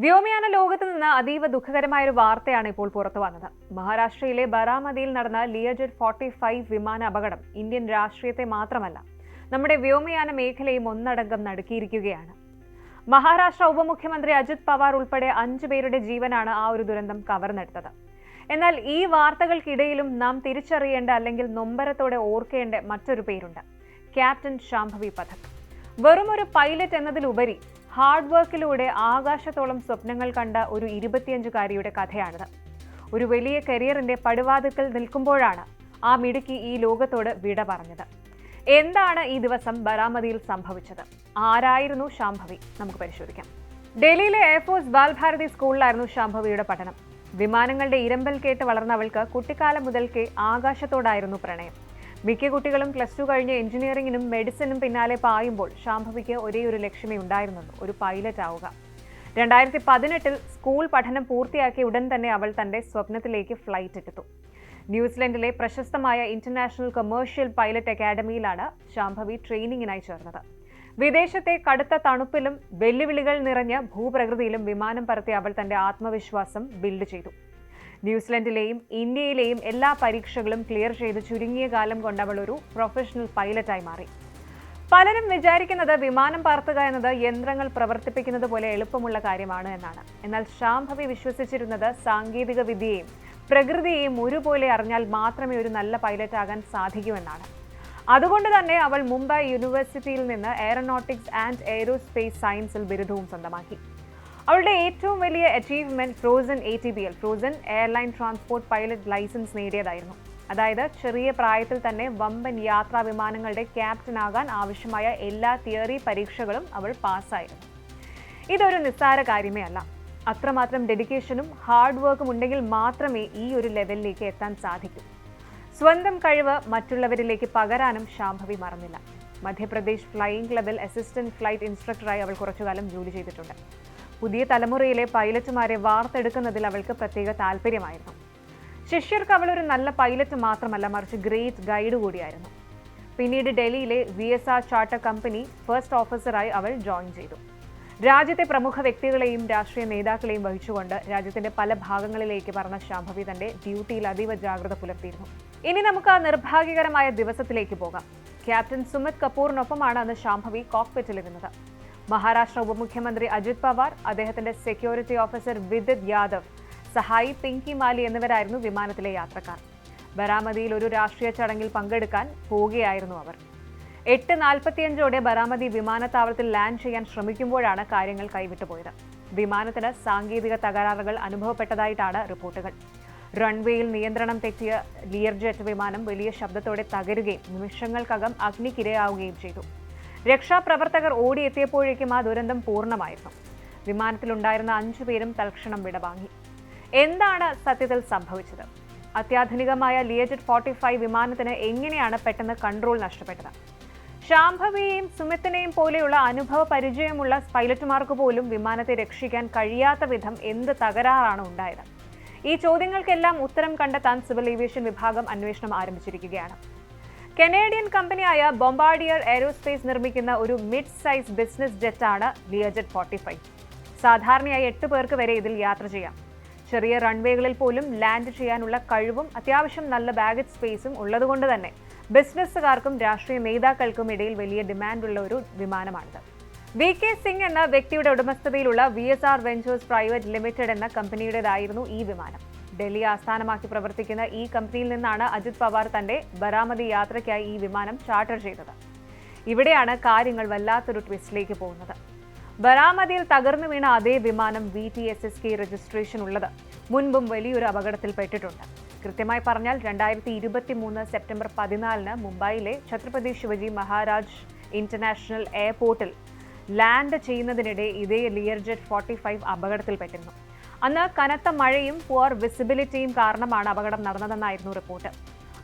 വ്യോമയാന ലോകത്ത് നിന്ന് അതീവ ദുഃഖകരമായ ഒരു വാർത്തയാണ് ഇപ്പോൾ പുറത്തു വന്നത്. മഹാരാഷ്ട്രയിലെ ബറാമതിയിൽ നടന്ന ലിയർജെറ്റ് 45 വിമാന അപകടം ഇന്ത്യൻ രാഷ്ട്രീയത്തെ മാത്രമല്ല നമ്മുടെ വ്യോമയാന മേഖലയും ഒന്നടങ്കം നടുക്കിയിരിക്കുകയാണ്. മഹാരാഷ്ട്ര ഉപമുഖ്യമന്ത്രി അജിത് പവാർ ഉൾപ്പെടെ 5 പേരുടെ ജീവനാണ് ആ ഒരു ദുരന്തം കവർന്നെടുത്തത്. എന്നാൽ ഈ വാർത്തകൾക്കിടയിലും നാം തിരിച്ചറിയേണ്ട അല്ലെങ്കിൽ നൊമ്പരത്തോടെ ഓർക്കേണ്ട മറ്റൊരു പേരുണ്ട്: ക്യാപ്റ്റൻ ശാംഭവി പഥക്. വെറുമൊരു പൈലറ്റ് എന്നതിലുപരി ഹാർഡ് വർക്കിലൂടെ ആകാശത്തോളം സ്വപ്നങ്ങൾ കണ്ട ഒരു 25-കാരിയുടെ കഥയാണിത്. ഒരു വലിയ കരിയറിന്റെ പടിവാതിൽക്കൽ നിൽക്കുമ്പോഴാണ് ആ മിടുക്കി ഈ ലോകത്തോട് വിട പറഞ്ഞത്. എന്താണ് ഈ ദിവസം ബറാമതിയിൽ സംഭവിച്ചത്? ആരായിരുന്നു ശാംഭവി? നമുക്ക് പരിശോധിക്കാം. ഡൽഹിയിലെ എയർഫോഴ്സ് ബാൽഭാരതി സ്കൂളിലായിരുന്നു ശാംഭവിയുടെ പഠനം. വിമാനങ്ങളുടെ ഇരമ്പൽ കേട്ട് വളർന്ന അവൾക്ക് കുട്ടിക്കാലം മുതൽക്കേ ആകാശത്തോടായിരുന്നു പ്രണയം. മിക്ക കുട്ടികളും +2 കഴിഞ്ഞ് എഞ്ചിനീയറിംഗിനും മെഡിസിനും പിന്നാലെ പായുമ്പോൾ ശാംഭവിക്ക് ഒരേ ഒരു ലക്ഷ്യമേ ഉണ്ടായിരുന്നുള്ളൂ: ഒരു പൈലറ്റ് ആവുക. 2018-ൽ സ്കൂൾ പഠനം പൂർത്തിയാക്കിയ ഉടൻ തന്നെ അവൾ തന്റെ സ്വപ്നത്തിലേക്ക് ഫ്ലൈറ്റ് എടുത്തു. ന്യൂസിലൻഡിലെ പ്രശസ്തമായ ഇന്റർനാഷണൽ കൊമേഴ്ഷ്യൽ പൈലറ്റ് അക്കാദമിയിലാണ് ശാംഭവി ട്രെയിനിങ്ങിനായി ചേർന്നത്. വിദേശത്തെ കടുത്ത തണുപ്പിലും വെല്ലുവിളികൾ നിറഞ്ഞ ഭൂപ്രകൃതിയിലും വിമാനം പറത്തി അവൾ തന്റെ ആത്മവിശ്വാസം ബിൽഡ് ചെയ്തു. ന്യൂസിലൻഡിലെയും ഇന്ത്യയിലെയും എല്ലാ പരീക്ഷകളും ക്ലിയർ ചെയ്ത് ചുരുങ്ങിയ കാലം കൊണ്ട് അവൾ ഒരു പ്രൊഫഷണൽ പൈലറ്റായി മാറി. പലരും വിചാരിക്കുന്നത് വിമാനം പറത്തുക എന്നത് യന്ത്രങ്ങൾ പ്രവർത്തിപ്പിക്കുന്നത് പോലെ എളുപ്പമുള്ള കാര്യമാണ് എന്നാണ്. എന്നാൽ ശാംഭവി വിശ്വസിച്ചിരുന്നത് സാങ്കേതിക വിദ്യയെയും പ്രകൃതിയെയും ഒരുപോലെ അറിഞ്ഞാൽ മാത്രമേ ഒരു നല്ല പൈലറ്റ് ആകാൻ സാധിക്കൂ എന്നാണ്. അതുകൊണ്ട് തന്നെ അവൾ മുംബൈ യൂണിവേഴ്സിറ്റിയിൽ നിന്ന് എയറോനോട്ടിക്സ് ആൻഡ് എയ്റോസ്പേസ് സയൻസിൽ ബിരുദവും സ്വന്തമാക്കി. അവളുടെ ഏറ്റവും വലിയ achievement frozen ATPL, frozen airline transport pilot licence നേടിയതായിരുന്നു. അതായത് ചെറിയ പ്രായത്തിൽ തന്നെ വമ്പൻ യാത്രാ വിമാനങ്ങളുടെ ക്യാപ്റ്റനാകാൻ ആവശ്യമായ എല്ലാ തിയറി പരീക്ഷകളും അവൾ പാസ്സായിരുന്നു. ഇതൊരു നിസ്സാര കാര്യമേ അല്ല. അത്രമാത്രം ഡെഡിക്കേഷനും ഹാർഡ് വർക്കും ഉണ്ടെങ്കിൽ മാത്രമേ ഈ ഒരു ലെവലിലേക്ക് എത്താൻ സാധിക്കൂ. സ്വന്തം കഴിവ് മറ്റുള്ളവരിലേക്ക് പകരാനും ശാംഭവി മറന്നില്ല. മധ്യപ്രദേശ് ഫ്ലൈയിംഗ് ക്ലബിൽ അസിസ്റ്റന്റ് ഫ്ലൈറ്റ് ഇൻസ്ട്രക്ടറായി അവൾ കുറച്ചുകാലം ജോലി ചെയ്തിട്ടുണ്ട്. പുതിയ തലമുറയിലെ പൈലറ്റുമാരെ വാർത്തെടുക്കുന്നതിൽ അവൾക്ക് പ്രത്യേക താല്പര്യമായിരുന്നു. ശിഷ്യർക്ക് അവൾ ഒരു നല്ല പൈലറ്റ് മാത്രമല്ല, മറിച്ച് ഗ്രേറ്റ് ഗൈഡ് കൂടിയായിരുന്നു. പിന്നീട് ഡൽഹിയിലെ VSR ചാർട്ടർ കമ്പനി ഫസ്റ്റ് ഓഫീസറായി അവൾ ജോയിൻ ചെയ്തു. രാജ്യത്തെ പ്രമുഖ വ്യക്തികളെയും രാഷ്ട്രീയ നേതാക്കളെയും വഹിച്ചുകൊണ്ട് രാജ്യത്തിന്റെ പല ഭാഗങ്ങളിലേക്ക് പറന്ന ശാംഭവി തന്റെ ഡ്യൂട്ടിയിൽ അതീവ ജാഗ്രത പുലർത്തിയിരുന്നു. ഇനി നമുക്ക് ആ നിർഭാഗ്യകരമായ ദിവസത്തിലേക്ക് പോകാം. ക്യാപ്റ്റൻ സുമിത് കപൂറിനൊപ്പമാണ് അന്ന് ശാംഭവി കോക്പിറ്റിലിരുന്നത്. മഹാരാഷ്ട്ര ഉപമുഖ്യമന്ത്രി അജിത് പവാർ, അദ്ദേഹത്തിന്റെ സെക്യൂരിറ്റി ഓഫീസർ വിദിത് യാദവ്, സഹായി പിങ്കി മാലി എന്നിവരായിരുന്നു വിമാനത്തിലെ യാത്രക്കാർ. ബറാമതിയിൽ ഒരു രാഷ്ട്രീയ ചടങ്ങിൽ പങ്കെടുക്കാൻ പോവുകയായിരുന്നു അവർ. 8:45 ബറാമതി വിമാനത്താവളത്തിൽ ലാൻഡ് ചെയ്യാൻ ശ്രമിക്കുമ്പോഴാണ് കാര്യങ്ങൾ കൈവിട്ടുപോയത്. വിമാനത്തിന് സാങ്കേതിക തകരാറുകൾ അനുഭവപ്പെട്ടതായിട്ടാണ് റിപ്പോർട്ടുകൾ. റൺവേയിൽ നിയന്ത്രണം തെറ്റിയ ലിയർജെറ്റ് വിമാനം വലിയ ശബ്ദത്തോടെ തകരുകയും നിമിഷങ്ങൾക്കകം അഗ്നിക്കിരയാവുകയും ചെയ്തു. രക്ഷാപ്രവർത്തകർ ഓടിയെത്തിയപ്പോഴേക്കും ആ ദുരന്തം പൂർണ്ണമായിരുന്നു. വിമാനത്തിലുണ്ടായിരുന്ന 5 പേരും തൽക്ഷണം വിടവാങ്ങി. എന്താണ് സത്യത്തിൽ സംഭവിച്ചത്? അത്യാധുനികമായ ലിയർജെറ്റ് 45 വിമാനത്തിന് എങ്ങനെയാണ് പെട്ടെന്ന് കൺട്രോൾ നഷ്ടപ്പെട്ടത്? ശാംഭവിയെയും സുമിത്തിനെയും പോലെയുള്ള അനുഭവ പരിചയമുള്ള പൈലറ്റുമാർക്ക് പോലും വിമാനത്തെ രക്ഷിക്കാൻ കഴിയാത്ത വിധം എന്ത് തകരാറാണ് ഉണ്ടായത്? ഈ ചോദ്യങ്ങൾക്കെല്ലാം ഉത്തരം കണ്ടെത്താൻ സിവിൽ ഏവിയേഷൻ വിഭാഗം അന്വേഷണം ആരംഭിച്ചിരിക്കുകയാണ്. കനേഡിയൻ കമ്പനിയായ ബോംബാർഡിയർ എയ്റോസ്പേസ് നിർമ്മിക്കുന്ന ഒരു മിഡ് സൈസ് ബിസിനസ് ജെറ്റാണ് ലിയർജെറ്റ് 45. സാധാരണയായി 8 പേർക്ക് വരെ ഇതിൽ യാത്ര ചെയ്യാം. ചെറിയ റൺവേകളിൽ പോലും ലാൻഡ് ചെയ്യാനുള്ള കഴിവും അത്യാവശ്യം നല്ല ബാഗേജ് സ്പേസും ഉള്ളതുകൊണ്ട് തന്നെ ബിസിനസ്സുകാർക്കും രാഷ്ട്രീയ നേതാക്കൾക്കും ഇടയിൽ വലിയ ഡിമാൻഡുള്ള ഒരു വിമാനമാണിത്. VK സിംഗ് എന്ന വ്യക്തിയുടെ ഉടമസ്ഥതയിലുള്ള VSR വെഞ്ചേഴ്സ് പ്രൈവറ്റ് ലിമിറ്റഡ് എന്ന കമ്പനിയുടേതായിരുന്നു ഈ വിമാനം. ഡൽഹി ആസ്ഥാനമാക്കി പ്രവർത്തിക്കുന്ന ഈ കമ്പനിയിൽ നിന്നാണ് അജിത് പവാർ തന്റെ ബറാമതി യാത്രയ്ക്കായി ഈ വിമാനം ചാർട്ടർ ചെയ്തത്. ഇവിടെയാണ് കാര്യങ്ങൾ വല്ലാത്തൊരു ട്വിസ്റ്റിലേക്ക് പോകുന്നത്. ബറാമതിയിൽ തകർന്നു വീണ അതേ വിമാനം VTSSK രജിസ്ട്രേഷൻ ഉള്ളത് മുൻപും വലിയൊരു അപകടത്തിൽപ്പെട്ടിട്ടുണ്ട്. കൃത്യമായി പറഞ്ഞാൽ 2023 സെപ്റ്റംബർ 14 മുംബൈയിലെ ഛത്രപതി ശിവജി മഹാരാജ് ഇന്റർനാഷണൽ എയർപോർട്ടിൽ ലാൻഡ് ചെയ്യുന്നതിനിടെ ഇതേ ലിയർജെറ്റ് 45 അപകടത്തിൽപ്പെട്ടിരുന്നു. അന്ന് കനത്ത മഴയും പുവർ വിസിബിലിറ്റിയും കാരണമാണ് അപകടം നടന്നതെന്നായിരുന്നു റിപ്പോർട്ട്.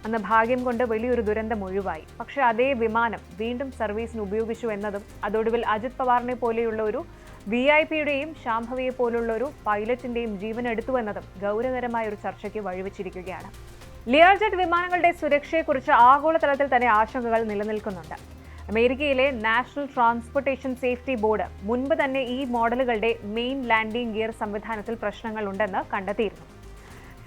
അന്ന് ഭാഗ്യം കൊണ്ട് വലിയൊരു ദുരന്തം ഒഴിവായി. പക്ഷേ അതേ വിമാനം വീണ്ടും സർവീസിന് ഉപയോഗിച്ചു എന്നതും അതോടുവിൽ അജിത് പവാറിനെ പോലെയുള്ള ഒരു VIP-യുടെയും ശാംഭവിയെ പോലുള്ള ഒരു പൈലറ്റിന്റെയും ജീവൻ എടുത്തു എന്നതും ഗൗരവകരമായ ഒരു ചർച്ചയ്ക്ക് വഴിവെച്ചിരിക്കുകയാണ്. ലിയർജെറ്റ് വിമാനങ്ങളുടെ സുരക്ഷയെക്കുറിച്ച് ആഗോളതലത്തിൽ തന്നെ ആശങ്കകൾ നിലനിൽക്കുന്നുണ്ട്. അമേരിക്കയിലെ നാഷണൽ ട്രാൻസ്പോർട്ടേഷൻ സേഫ്റ്റി ബോർഡ് മുൻപ് തന്നെ ഈ മോഡലുകളുടെ മെയിൻ ലാൻഡിംഗ് ഗിയർ സംവിധാനത്തിൽ പ്രശ്നങ്ങളുണ്ടെന്ന് കണ്ടെത്തിയിരുന്നു.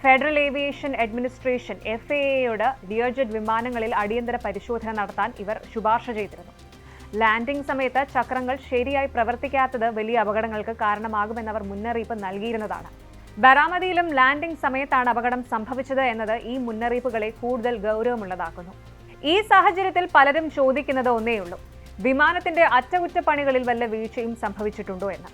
ഫെഡറൽ ഏവിയേഷൻ അഡ്മിനിസ്ട്രേഷൻ FAAയോട് ലിയർജെറ്റ് വിമാനങ്ങളിൽ അടിയന്തര പരിശോധന നടത്താൻ ഇവർ ശുപാർശ ചെയ്തിരുന്നു. ലാൻഡിംഗ് സമയത്ത് ചക്രങ്ങൾ ശരിയായി പ്രവർത്തിക്കാത്തത് വലിയ അപകടങ്ങൾക്ക് കാരണമാകുമെന്നവർ മുന്നറിയിപ്പ് നൽകിയിരുന്നതാണ്. ബറാമതിയിലും ലാൻഡിംഗ് സമയത്താണ് അപകടം സംഭവിച്ചത് എന്നത് ഈ മുന്നറിയിപ്പുകളെ കൂടുതൽ ഗൗരവമുള്ളതാക്കുന്നു. ഈ സാഹചര്യത്തിൽ പലരും ചോദിക്കുന്നത് ഒന്നേയുള്ളൂ: വിമാനത്തിന്റെ അറ്റകുറ്റപ്പണികളിൽ വല്ല വീഴ്ചയും സംഭവിച്ചിട്ടുണ്ടോ എന്ന്.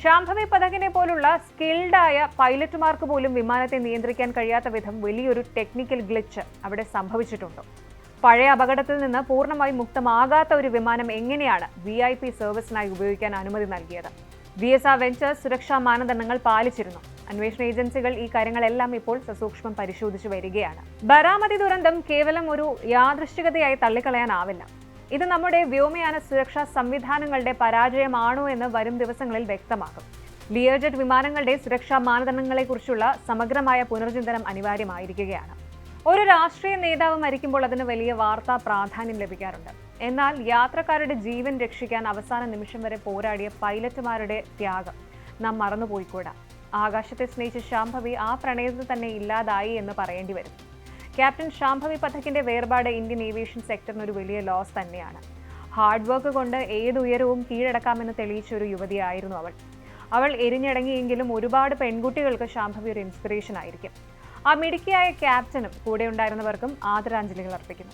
ശാംഭവി പഥകിനെ പോലുള്ള സ്കിൽഡായ പൈലറ്റുമാർക്ക് പോലും വിമാനത്തെ നിയന്ത്രിക്കാൻ കഴിയാത്ത വിധം വലിയൊരു ടെക്നിക്കൽ ഗ്ലിച്ച് അവിടെ സംഭവിച്ചിട്ടുണ്ടോ? പഴയ അപകടത്തിൽ നിന്ന് പൂർണ്ണമായി മുക്തമാകാത്ത ഒരു വിമാനം എങ്ങനെയാണ് VIP സർവീസിനായി ഉപയോഗിക്കാൻ അനുമതി നൽകിയത്? VSR വെഞ്ചേഴ്സ് സുരക്ഷാ മാനദണ്ഡങ്ങൾ പാലിച്ചിരുന്നു. അന്വേഷണ ഏജൻസികൾ ഈ കാര്യങ്ങളെല്ലാം ഇപ്പോൾ സസൂക്ഷ്മം പരിശോധിച്ചു വരികയാണ്. ബറാമതി ദുരന്തം കേവലം ഒരു യാദൃശ്ചികതയായി തള്ളിക്കളയാനാവില്ല. ഇത് നമ്മുടെ വ്യോമയാന സുരക്ഷാ സംവിധാനങ്ങളുടെ പരാജയമാണോ എന്ന് വരും ദിവസങ്ങളിൽ വ്യക്തമാകും. ലിയർജെറ്റ് വിമാനങ്ങളുടെ സുരക്ഷാ മാനദണ്ഡങ്ങളെക്കുറിച്ചുള്ള സമഗ്രമായ പുനർചിന്തനം അനിവാര്യമായിരിക്കുകയാണ്. ഒരു രാഷ്ട്രീയ നേതാവ് മരിക്കുമ്പോൾ അതിന് വലിയ വാർത്താ പ്രാധാന്യം ലഭിക്കാറുണ്ട്. എന്നാൽ യാത്രക്കാരുടെ ജീവൻ രക്ഷിക്കാൻ അവസാന നിമിഷം വരെ പോരാടിയ പൈലറ്റുമാരുടെ ത്യാഗം നാം മറന്നുപോയിക്കൂടാ. ആകാശത്തെ സ്നേഹിച്ച ശാംഭവി ആ പ്രണയത്തിൽ തന്നെ ഇല്ലാതായി എന്ന് പറയേണ്ടി വരും. ക്യാപ്റ്റൻ ശാംഭവി പഥകിന്റെ വേർപാട് ഇന്ത്യൻ ഏവിയേഷൻ സെക്ടറിന് ഒരു വലിയ ലോസ് തന്നെയാണ്. ഹാർഡ് വർക്ക് കൊണ്ട് ഏത് ഉയരവും കീഴടക്കാമെന്ന് തെളിയിച്ച ഒരു യുവതിയായിരുന്നു അവൾ. അവൾ എരിഞ്ഞടങ്ങിയെങ്കിലും ഒരുപാട് പെൺകുട്ടികൾക്ക് ശാംഭവി ഒരു ഇൻസ്പിറേഷൻ ആയിരിക്കും. ആ മിടുക്കിയായ ക്യാപ്റ്റനും കൂടെ ഉണ്ടായിരുന്നവർക്കും ആദരാഞ്ജലികൾ അർപ്പിക്കുന്നു.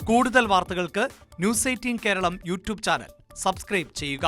കൂടുതൽ വാർത്തകൾക്ക് News 18 Keralam YouTube channel subscribe ചെയ്യുക.